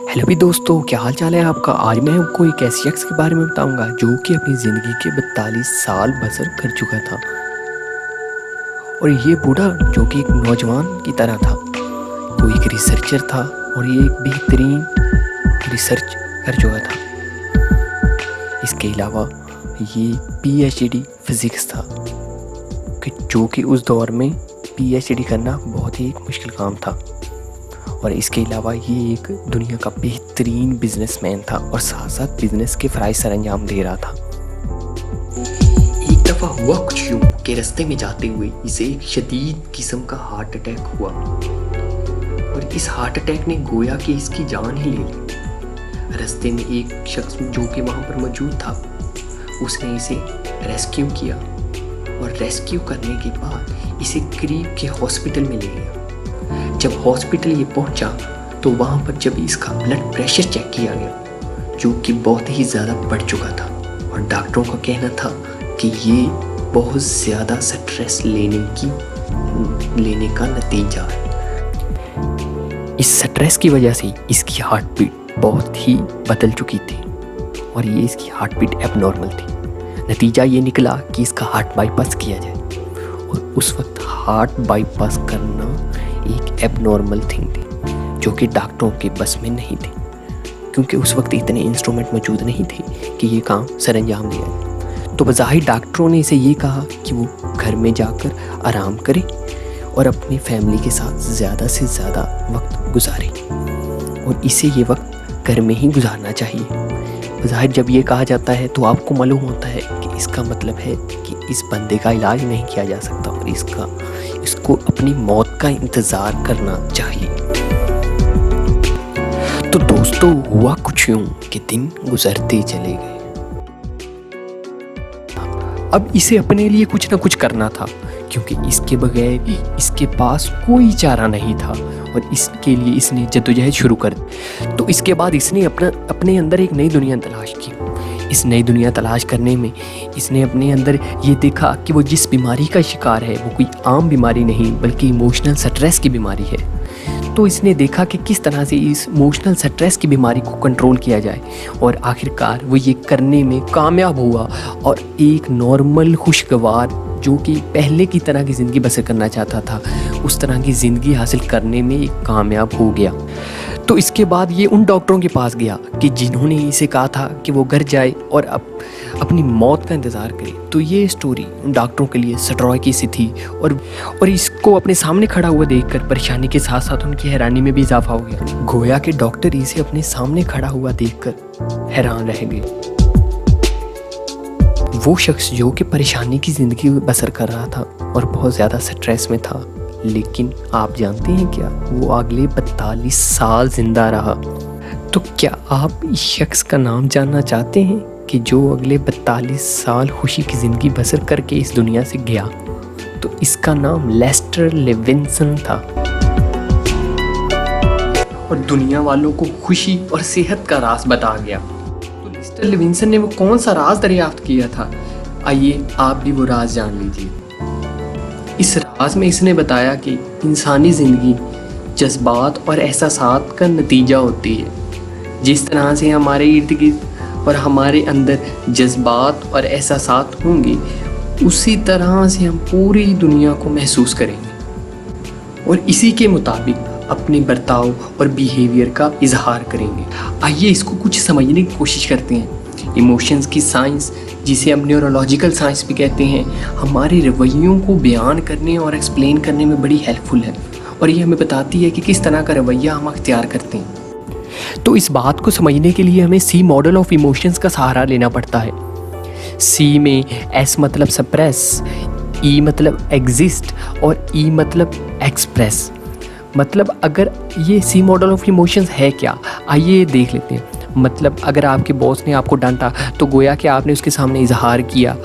Hello भी दोस्तों, क्या हाल चाल है आपका। आज मैं आपको एक ऐसे शख्स के बारे में बताऊंगा जो कि अपनी ज़िंदगी के 42 साल बसर कर चुका था। और ये बूढ़ा जो कि एक नौजवान की तरह था, वो एक रिसर्चर था और ये एक बेहतरीन रिसर्च कर चुका था। इसके अलावा ये पीएचडी फिज़िक्स था जो कि उस दौर में पीएचडी करना बहुत ही एक मुश्किल काम था। और इसके अलावा ये एक दुनिया का बेहतरीन बिजनेसमैन था और साथ साथ बिजनेस के फ़राइज़ सर अंजाम दे रहा था। एक दफ़ा हुआ कुछ यूँ कि रास्ते में जाते हुए इसे एक शदीद किस्म का हार्ट अटैक हुआ और इस हार्ट अटैक ने गोया कि इसकी जान ही ले ली। रास्ते में एक शख्स जो कि वहाँ पर मौजूद था, उसने इसे रेस्क्यू किया और रेस्क्यू करने के बाद इसे करीब के हॉस्पिटल में ले गया। जब हॉस्पिटल ये पहुंचा तो वहाँ पर जब इसका ब्लड प्रेशर चेक किया गया जो कि बहुत ही ज़्यादा बढ़ चुका था और डॉक्टरों का कहना था कि ये बहुत ज़्यादा स्ट्रेस लेने का नतीजा है। इस स्ट्रेस की वजह से इसकी हार्ट बीट बहुत ही बदल चुकी थी और ये इसकी हार्ट बीट एबनॉर्मल थी। नतीजा ये निकला कि इसका हार्ट बाईपास किया जाए और उस वक्त हार्ट बाईपास करना एक एबनॉर्मल थिंग थी जो कि डॉक्टरों के बस में नहीं थी, क्योंकि उस वक्त इतने इंस्ट्रूमेंट मौजूद नहीं थे कि ये काम सरअंजाम दिया जाए। तो बज़ाहिर डॉक्टरों ने इसे ये कहा कि वो घर में जाकर आराम करे और अपनी फैमिली के साथ ज़्यादा से ज़्यादा वक्त गुजारे और इसे ये वक्त घर में ही गुजारना चाहिए। बज़ाहिर जब ये कहा जाता है तो आपको मालूम होता है कि इसका मतलब है कि इस बंदे का इलाज नहीं किया जा सकता और इसको अपनी मौत का इंतज़ार करना चाहिए। तो दोस्तों, हुआ कुछ यूँ कि दिन गुजरते चले गए। अब इसे अपने लिए कुछ ना कुछ करना था क्योंकि इसके बगैर इसके पास कोई चारा नहीं था और इसके लिए इसने जद्दोजहद शुरू कर दी। तो इसके बाद इसने अपने अंदर एक नई दुनिया तलाश की। इस नई दुनिया तलाश करने में इसने अपने अंदर ये देखा कि वो जिस बीमारी का शिकार है वो कोई आम बीमारी नहीं बल्कि इमोशनल स्ट्रेस की बीमारी है। तो इसने देखा कि किस तरह से इस इमोशनल स्ट्रेस की बीमारी को कंट्रोल किया जाए और आखिरकार वो ये करने में कामयाब हुआ और एक नॉर्मल खुशगवार जो कि पहले की तरह की ज़िंदगी बसर करना चाहता था उस तरह की ज़िंदगी हासिल करने में कामयाब हो गया। तो इसके बाद ये उन डॉक्टरों के पास गया कि जिन्होंने इसे कहा था कि वो घर जाए और अपनी मौत का इंतज़ार करे। तो ये स्टोरी उन डॉक्टरों के लिए स्ट्रॉय की सी थी और इसको अपने सामने खड़ा हुआ देखकर परेशानी के साथ साथ उनकी हैरानी में भी इजाफा हो गया। गोया के डॉक्टर इसे अपने सामने खड़ा हुआ देखकर हैरान रह गए। वो शख्स जो कि परेशानी की ज़िंदगी बसर कर रहा था और बहुत ज़्यादा स्ट्रेस में था, लेकिन आप जानते हैं क्या, वो अगले 42 साल ज़िंदा रहा। तो क्या आप इस शख्स का नाम जानना चाहते हैं कि जो अगले 42 साल खुशी की ज़िंदगी बसर करके इस दुनिया से गया? तो इसका नाम लेस्टर लिविंगस्टन था और दुनिया वालों को खुशी और सेहत का राज बता गया। तो लेस्टर लिविंगस्टन ने वो कौन सा राज दरियाफ्त किया था? आइए आप भी वो राज जान लीजिए। इस राज में इसने बताया कि इंसानी ज़िंदगी जज्बात और एहसासात का नतीजा होती है। जिस तरह से हमारे इर्द गिर्द और हमारे अंदर जज्बात और एहसासात होंगे उसी तरह से हम पूरी दुनिया को महसूस करेंगे और इसी के मुताबिक अपने बर्ताव और बिहेवियर का इजहार करेंगे। आइए इसको कुछ समझने की कोशिश करते हैं। इमोशंस की साइंस, जिसे हम न्यूरोलॉजिकल साइंस भी कहते हैं, हमारे रवैयों को बयान करने और एक्सप्लेन करने में बड़ी हेल्पफुल है और ये हमें बताती है कि किस तरह का रवैया हम अख्तियार करते हैं। तो इस बात को समझने के लिए हमें सी मॉडल ऑफ इमोशंस का सहारा लेना पड़ता है। सी में एस मतलब सप्रेस, ई मतलब एग्जिस्ट और ई मतलब एक्सप्रेस। मतलब अगर ये सी मॉडल ऑफ इमोशंस है क्या, आइए देख लेते हैं। मतलब अगर आपके बॉस ने आपको डांटा तो गोया कि आपने उसके सामने इजहार किया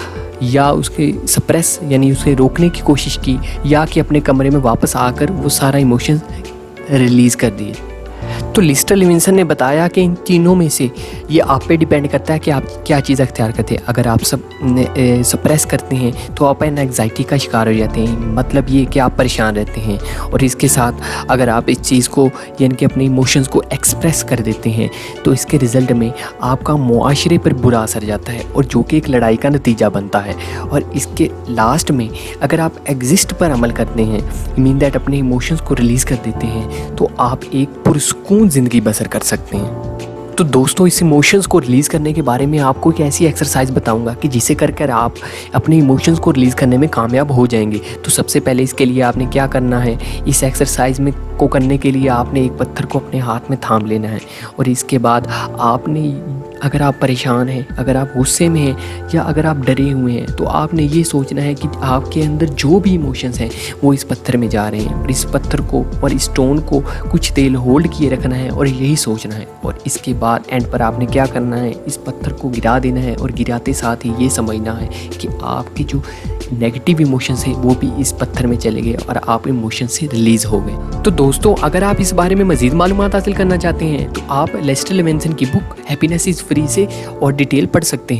या उसके सप्रेस यानी उसे रोकने की कोशिश की या कि अपने कमरे में वापस आकर वो सारा इमोशन रिलीज़ कर दिए। तो लिस्टर लिविंसन ने बताया कि इन तीनों में से ये आप पे डिपेंड करता है कि आप क्या चीज़ अख्तियार करते हैं। अगर आप सप्रेस करते हैं तो आप एंग्जाइटी का शिकार हो जाते हैं, मतलब ये कि आप परेशान रहते हैं। और इसके साथ अगर आप इस चीज़ को यानी कि अपने इमोशंस को एक्सप्रेस कर देते हैं तो इसके रिज़ल्ट में आपका मुआशरे पर बुरा असर जाता है, और जो कि एक लड़ाई का नतीजा बनता है। और इसके लास्ट में अगर आप एग्जिस्ट पर अमल करते हैं, मीन दैट अपने इमोशंस को रिलीज़ कर देते हैं, तो आप एक पुरसुकून ज़िंदगी बसर कर सकते हैं। तो दोस्तों, इस इमोशंस को रिलीज़ करने के बारे में आपको एक ऐसी एक्सरसाइज बताऊंगा कि जिसे कर कर आप अपने इमोशंस को रिलीज़ करने में कामयाब हो जाएंगे। तो सबसे पहले इसके लिए आपने क्या करना है, इस एक्सरसाइज में को करने के लिए आपने एक पत्थर को अपने हाथ में थाम लेना है, और इसके बाद आपने, अगर आप परेशान हैं, अगर आप गुस्से में हैं, या अगर आप डरे हुए हैं, तो आपने ये सोचना है कि आपके अंदर जो भी इमोशंस हैं वो इस पत्थर में जा रहे हैं, और इस पत्थर को और इस स्टोन को कुछ देर होल्ड किए रखना है और यही सोचना है। और इसके बाद एंड पर आपने क्या करना है, इस पत्थर को गिरा देना है, और गिराते साथ ही ये समझना है कि आपके जो नेगेटिव इमोशंस है वो भी इस पत्थर में चले गए और आप इमोशन से रिलीज़ हो गए। तो दोस्तों, अगर आप इस बारे में मज़ीद मालूमात हासिल करना चाहते हैं तो आप लेस्टर लिविंसन की बुक हैप्पीनेस इज़ फ्री से और डिटेल पढ़ सकते हैं।